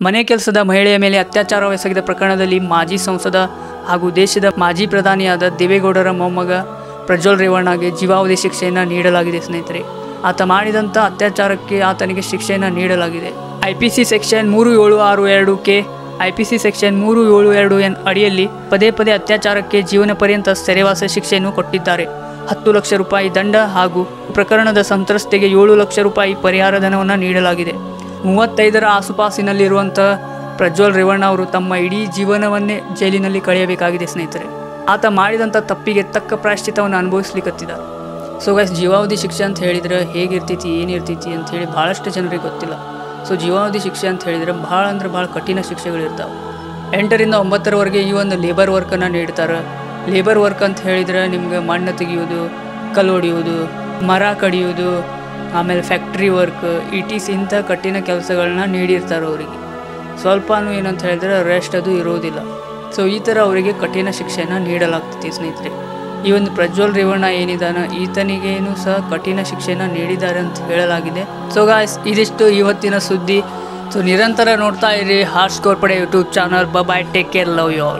ಮನೆ ಕೆಲಸದ ಮಹಿಳೆಯ ಮೇಲೆ ಅತ್ಯಾಚಾರವೆಸಗಿದ ಪ್ರಕರಣದಲ್ಲಿ ಮಾಜಿ ಸಂಸದ ಹಾಗೂ ದೇಶದ ಮಾಜಿ ಪ್ರಧಾನಿಯಾದ ದೇವೇಗೌಡರ ಮೊಮ್ಮಗ ಪ್ರಜ್ವಲ್ ರೇವಣ್ಣಗೆ ಜೀವಾವಧಿ ಶಿಕ್ಷೆಯನ್ನು ನೀಡಲಾಗಿದೆ ಸ್ನೇಹಿತರೆ. ಆತ ಮಾಡಿದಂಥ ಅತ್ಯಾಚಾರಕ್ಕೆ ಆತನಿಗೆ ಶಿಕ್ಷೆಯನ್ನು ನೀಡಲಾಗಿದೆ. IPC section 3762 IPC section 372N ಅಡಿಯಲ್ಲಿ ಪದೇ ಪದೇ ಅತ್ಯಾಚಾರಕ್ಕೆ ಜೀವನ ಪರ್ಯಂತ ಸೆರೆವಾಸ ಶಿಕ್ಷೆಯನ್ನು ಕೊಟ್ಟಿದ್ದಾರೆ. 10 ಲಕ್ಷ ರೂಪಾಯಿ ದಂಡ ಹಾಗೂ ಪ್ರಕರಣದ ಸಂತ್ರಸ್ತೆಗೆ 7 ಲಕ್ಷ ರೂಪಾಯಿ ಪರಿಹಾರ ಧನವನ್ನು ನೀಡಲಾಗಿದೆ. 35ರ ಆಸುಪಾಸಿನಲ್ಲಿರುವಂಥ ಪ್ರಜ್ವಲ್ ರೇವಣ್ಣ ಅವರು ತಮ್ಮ ಇಡೀ ಜೀವನವನ್ನೇ ಜೈಲಿನಲ್ಲಿ ಕಳೆಯಬೇಕಾಗಿದೆ ಸ್ನೇಹಿತರೆ. ಆತ ಮಾಡಿದಂಥ ತಪ್ಪಿಗೆ ತಕ್ಕ ಪ್ರಾಯಶ್ಚಿತ್ತವನ್ನು ಅನುಭವಿಸ್ಲಿಕ್ಕತ್ತಿದ್ದಾರೆ. ಸೊ ಗೈಸ್, ಜೀವಾವಧಿ ಶಿಕ್ಷೆ ಅಂತ ಹೇಳಿದರೆ ಹೇಗಿರ್ತೈತಿ ಏನಿರ್ತೈತಿ ಅಂಥೇಳಿ ಭಾಳಷ್ಟು ಜನರಿಗೆ ಗೊತ್ತಿಲ್ಲ. ಸೊ ಜೀವಾವಧಿ ಶಿಕ್ಷೆ ಅಂತ ಹೇಳಿದರೆ ಭಾಳ ಅಂದ್ರೆ ಭಾಳ ಕಠಿಣ ಶಿಕ್ಷೆಗಳಿರ್ತಾವೆ. 8ರಿಂದ 9ರವರೆಗೆ ಈ ಒಂದು ಲೇಬರ್ ವರ್ಕನ್ನು ನೀಡ್ತಾರೆ. ಲೇಬರ್ ವರ್ಕ್ ಅಂತ ಹೇಳಿದರೆ ನಿಮ್ಗೆ ಮಣ್ಣು ತೆಗೆಯೋದು, ಕಲ್ಲು ಹೊಡೆಯೋದು, ಮರ ಕಡಿಯೋದು, ಆಮೇಲೆ ಫ್ಯಾಕ್ಟ್ರಿ ವರ್ಕ್, ETC ಇಂಥ ಕಠಿಣ ಕೆಲಸಗಳನ್ನ ನೀಡಿರ್ತಾರೆ ಅವರಿಗೆ. ಸ್ವಲ್ಪನೂ ಏನಂತ ಹೇಳಿದ್ರೆ ರೆಸ್ಟ್ ಅದು ಇರೋದಿಲ್ಲ. ಸೊ ಈ ಥರ ಅವರಿಗೆ ಕಠಿಣ ಶಿಕ್ಷೆಯನ್ನು ನೀಡಲಾಗ್ತೈತಿ ಸ್ನೇಹಿತರೆ. ಈ ಒಂದು ಪ್ರಜ್ವಲ್ ರೇವಣ್ಣ ಏನಿದಾನ ಈತನಿಗೇನು ಸಹ ಕಠಿಣ ಶಿಕ್ಷೆಯನ್ನು ನೀಡಿದ್ದಾರೆ ಅಂತ ಹೇಳಲಾಗಿದೆ. ಸೊ ಗಾಯ್ಸ್, ಇದಿಷ್ಟು ಇವತ್ತಿನ ಸುದ್ದಿ. ಸೊ ನಿರಂತರ ನೋಡ್ತಾ ಇರಿ ಹಾರ್ಡ್ ಸ್ಕೋರ್ ಪಡೆ YouTube channel. Bye, take care, love you all.